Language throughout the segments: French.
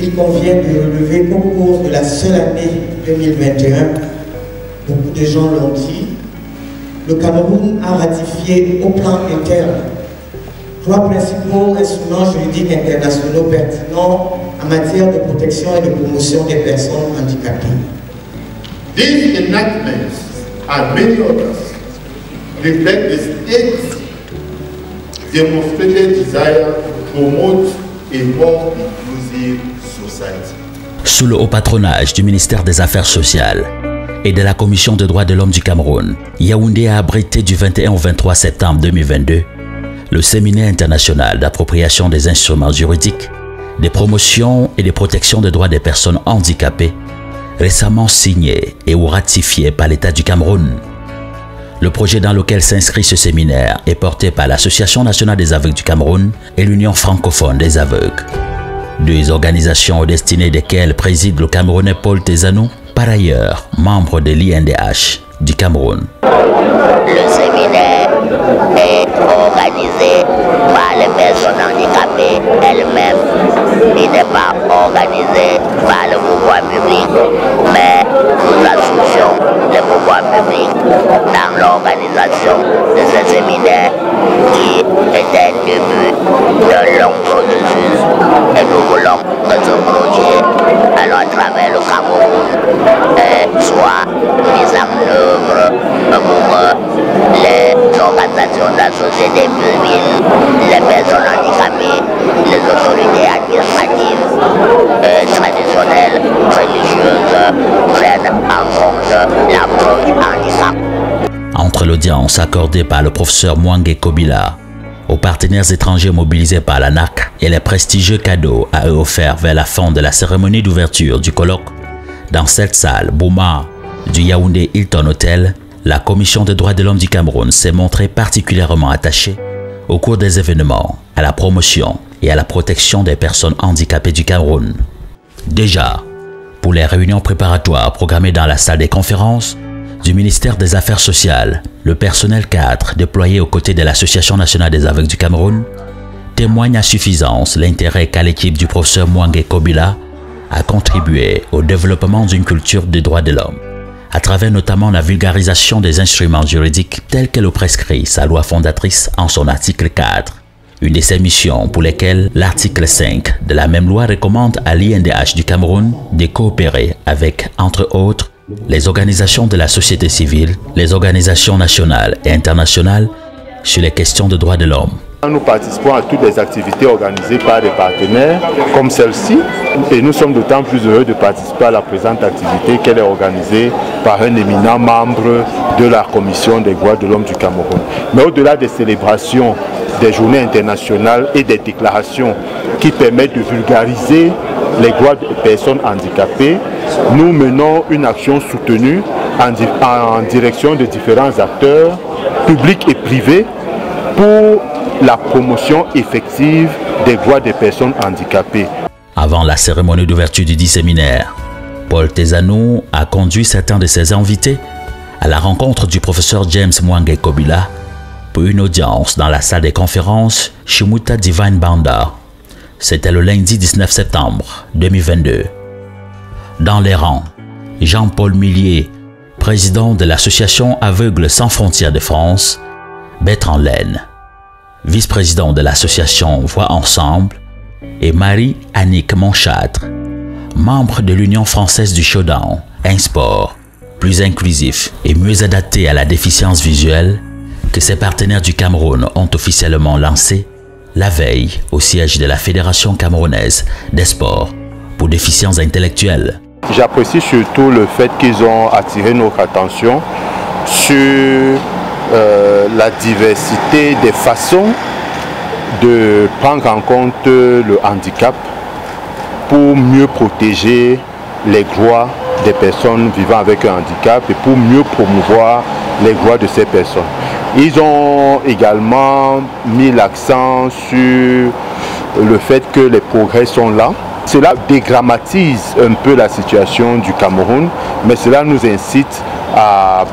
il convient de relever qu'au cours de la seule année 2021, beaucoup de gens l'ont dit, le Cameroun a ratifié au plan interne 3 principaux instruments juridiques internationaux pertinents en matière de protection et de promotion des personnes handicapées. These enactments and many others reflect the state's demonstrated desire to promote a more inclusive society. Sous le haut patronage du ministère des Affaires sociales et de la Commission des droits de l'homme du Cameroun, Yaoundé a abrité du 21 au 23 septembre 2022 le séminaire international d'appropriation des instruments juridiques, des promotions et des protections des droits des personnes handicapées, récemment signé et ou ratifié par l'État du Cameroun. Le projet dans lequel s'inscrit ce séminaire est porté par l'Association nationale des aveugles du Cameroun et l'Union francophone des aveugles. 2 organisations aux destinées desquelles préside le Camerounais Paul Tezanou, par ailleurs membre de l'INDH du Cameroun. Le séminaire est organisé par les personnes handicapées elles-mêmes. Il n'est pas organisé par le pouvoir public, mais nous associons le pouvoir public dans l'organisation de ce séminaire qui est un début d'un long processus et nous voulons que ce projet, alors à travers le Cameroun, soit mis en œuvre pour les organisations de la société civile, les personnes handicapées, les autorités administratives, traditionnelles, religieuses, prennent en compte l'approche handicap. Entre l'audience accordée par le professeur Mwangé Kobila aux partenaires étrangers mobilisés par la NAC et les prestigieux cadeaux à eux offerts vers la fin de la cérémonie d'ouverture du colloque, dans cette salle Bouma du Yaoundé Hilton Hotel, la Commission des droits de l'homme du Cameroun s'est montrée particulièrement attachée au cours des événements à la promotion et à la protection des personnes handicapées du Cameroun. Déjà, pour les réunions préparatoires programmées dans la salle des conférences du ministère des Affaires sociales, le personnel cadre déployé aux côtés de l'Association nationale des aveugles du Cameroun témoigne à suffisance l'intérêt qu'a l'équipe du professeur Mwangé Kobila a contribué au développement d'une culture des droits de l'homme, à travers notamment la vulgarisation des instruments juridiques tels que le prescrit sa loi fondatrice en son article 4. Une de ces missions pour lesquelles l'article 5 de la même loi recommande à l'INDH du Cameroun de coopérer avec, entre autres, les organisations de la société civile, les organisations nationales et internationales sur les questions de droits de l'homme. Nous participons à toutes les activités organisées par des partenaires comme celle-ci et nous sommes d'autant plus heureux de participer à la présente activité qu'elle est organisée par un éminent membre de la Commission des droits de l'homme du Cameroun. Mais au-delà des célébrations des journées internationales et des déclarations qui permettent de vulgariser les droits des personnes handicapées, nous menons une action soutenue en direction de différents acteurs publics et privés pour la promotion effective des droits des personnes handicapées. Avant la cérémonie d'ouverture du dit séminaire, Paul Tezanou a conduit certains de ses invités à la rencontre du professeur James Mwangé Kobila pour une audience dans la salle des conférences Shimuta Divine Banda. C'était le lundi 19 septembre 2022. Dans les rangs, Jean-Paul Millier, président de l'association Aveugles sans frontières de France, Bertrand Laine, vice-président de l'association Voix Ensemble, et Marie-Annick Monchâtre, membre de l'Union française du showdown, un sport plus inclusif et mieux adapté à la déficience visuelle, que ses partenaires du Cameroun ont officiellement lancé la veille au siège de la Fédération camerounaise des sports pour déficience intellectuelle. J'apprécie surtout le fait qu'ils ont attiré notre attention sur la diversité des façons de prendre en compte le handicap pour mieux protéger les droits des personnes vivant avec un handicap et pour mieux promouvoir les droits de ces personnes. Ils ont également mis l'accent sur le fait que les progrès sont là. Cela dédramatise un peu la situation du Cameroun, mais cela nous incite à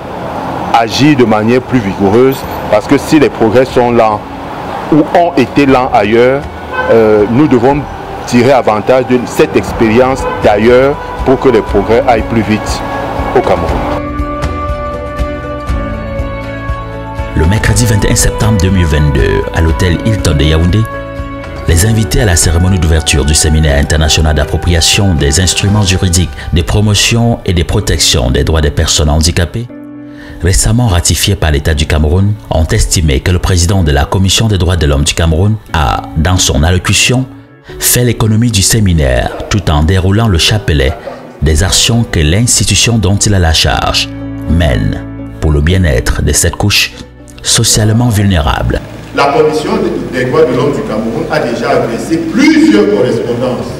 agir de manière plus vigoureuse parce que si les progrès sont là ou ont été là ailleurs, nous devons tirer avantage de cette expérience d'ailleurs pour que les progrès aillent plus vite au Cameroun. Le mercredi 21 septembre 2022, à l'hôtel Hilton de Yaoundé, les invités à la cérémonie d'ouverture du séminaire international d'appropriation des instruments juridiques, de promotion et de protection des droits des personnes handicapées, récemment ratifié par l'État du Cameroun, ont estimé que le président de la Commission des droits de l'homme du Cameroun a, dans son allocution, fait l'économie du séminaire tout en déroulant le chapelet des actions que l'institution dont il a la charge mène pour le bien-être de cette couche socialement vulnérable. La Commission des droits de l'homme du Cameroun a déjà adressé plusieurs correspondances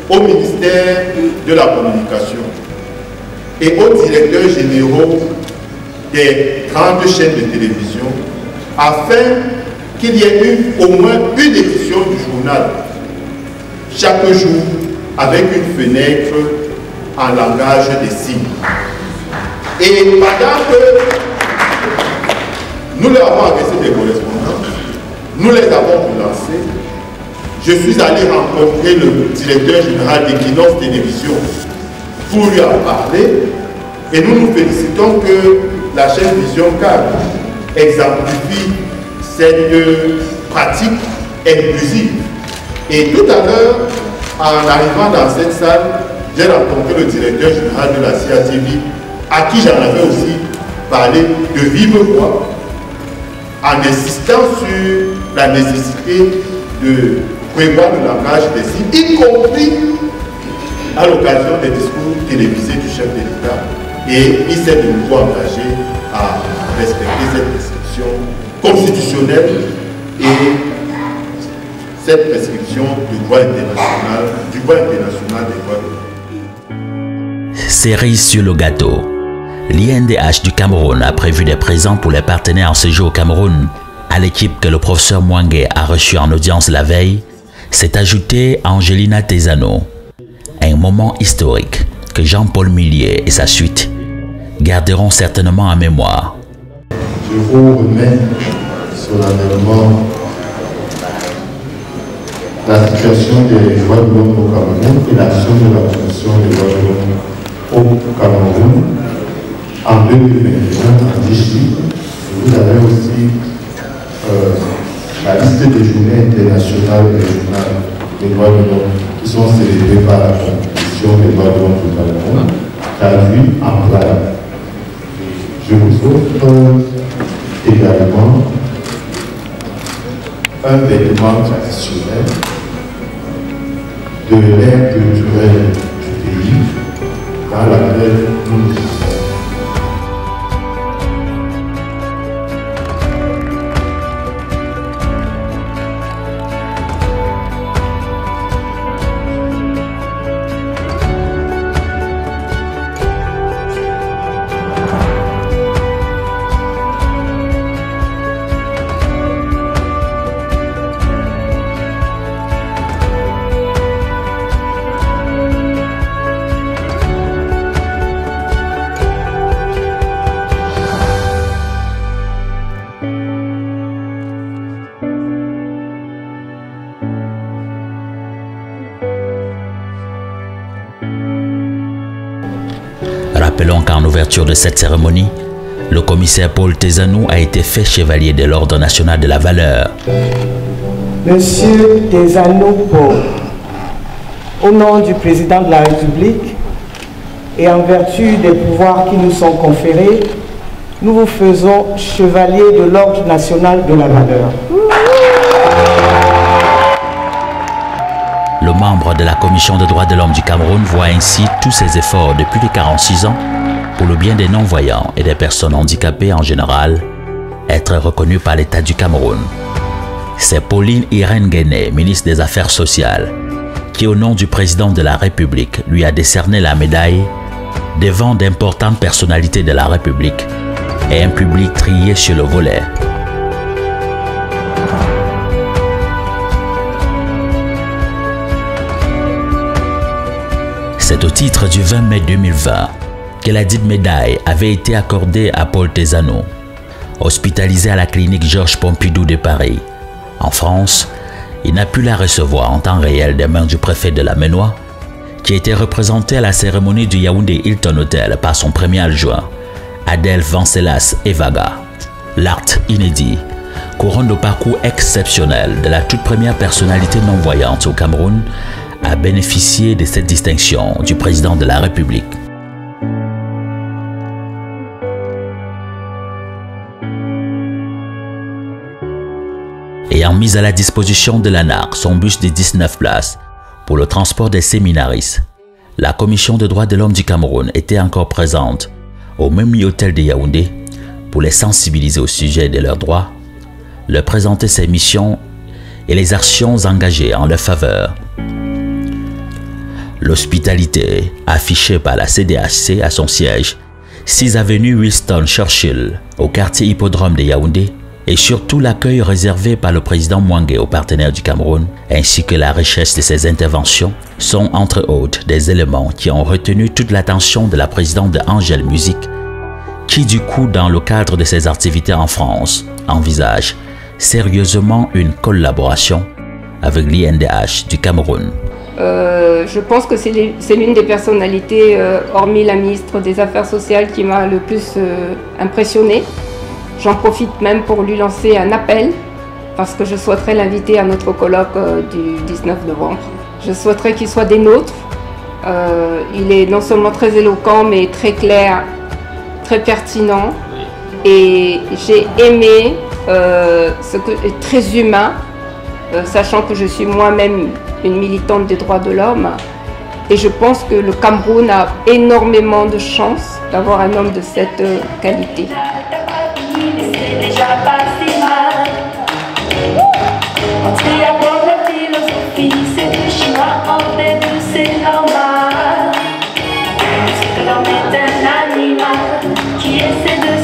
au ministère de la Communication et aux directeurs généraux des grandes chaînes de télévision afin qu'il y ait au moins une édition du journal chaque jour avec une fenêtre en langage des signes. Et pendant que nous leur avons adressé des correspondances, nous les avons relancées, je suis allé rencontrer le directeur général d'Equinox Télévision pour lui en parler et nous nous félicitons que la chaîne Vision Câble exemplifie cette pratique inclusive. Et tout à l'heure, en arrivant dans cette salle, j'ai rencontré le directeur général de la CATV à qui j'en avais aussi parlé de vive voix en insistant sur la nécessité de prévoir le langage des signes, y compris à l'occasion des discours télévisés du chef de l'État. Et il s'est de nouveau engagé à respecter cette prescription constitutionnelle et cette prescription du droit international des droits de l'homme. Cerise sur le gâteau. L'INDH du Cameroun a prévu des présents pour les partenaires en séjour au Cameroun. À l'équipe que le professeur Mwangué a reçue en audience la veille, s'est ajoutée Angelina Tezano. Un moment historique que Jean-Paul Millier et sa suite garderont certainement en mémoire. Je vous remets solennellement la situation des droits de l'homme au Cameroun et l'action de la Commission des droits de l'homme au Cameroun en 2021 en 10 chiffres. Vous avez aussi la liste des journées internationales et régionales des droits de l'homme qui sont célébrées par la Commission des droits de l'homme du Cameroun, traduit en plan. Je vous offre également un vêtement traditionnel de l'ère culturelle du pays dans laquelle nous nous vivons. Rappelons qu'en ouverture de cette cérémonie, le commissaire Paul Tezano a été fait chevalier de l'Ordre national de la valeur. Monsieur Tezano Paul, au nom du président de la République et en vertu des pouvoirs qui nous sont conférés, nous vous faisons chevalier de l'Ordre national de la valeur. Le membre de la Commission des droits de l'homme du Cameroun voit ainsi tous ses efforts depuis les 46 ans pour le bien des non-voyants et des personnes handicapées en général être reconnus par l'État du Cameroun. C'est Pauline Irène Guéné, ministre des Affaires sociales, qui au nom du président de la République lui a décerné la médaille devant d'importantes personnalités de la République et un public trié sur le volet. C'est au titre du 20 mai 2020 que la dite médaille avait été accordée à Paul Tezano, hospitalisé à la clinique Georges Pompidou de Paris. En France, Il n'a pu la recevoir en temps réel des mains du préfet de la Ménois, qui a été représenté à la cérémonie du Yaoundé Hilton Hotel par son premier adjoint, Adèle Vancelas Evaga. L'acte inédit couronne le parcours exceptionnel de la toute première personnalité non-voyante au Cameroun à bénéficier de cette distinction du président de la République. Ayant mis à la disposition de l'ANAC son bus de 19 places pour le transport des séminaristes, la Commission des droits de l'homme du Cameroun était encore présente au même hôtel de Yaoundé pour les sensibiliser au sujet de leurs droits, leur présenter ses missions et les actions engagées en leur faveur. L'hospitalité affichée par la CDHC à son siège, 6 avenue Winston Churchill, au quartier Hippodrome de Yaoundé, et surtout l'accueil réservé par le président Mwangué aux partenaires du Cameroun, ainsi que la richesse de ses interventions, sont entre autres des éléments qui ont retenu toute l'attention de la présidente de Angel Music, qui du coup, dans le cadre de ses activités en France, envisage sérieusement une collaboration avec l'INDH du Cameroun. Je pense que c'est l'une des personnalités, hormis la ministre des Affaires sociales, qui m'a le plus impressionnée. J'en profite même pour lui lancer un appel, parce que je souhaiterais l'inviter à notre colloque du 19 novembre. Je souhaiterais qu'il soit des nôtres. Il est non seulement très éloquent, mais très clair, très pertinent. Et j'ai aimé ce que est très humain, sachant que je suis moi-même une militante des droits de l'homme. Et je pense que le Cameroun a énormément de chance d'avoir un homme de cette qualité. C'est déjà pas si mal. Entrer à bord de la philosophie, c'est du chinois en début, c'est normal. C'est que l'homme est un animal qui essaie de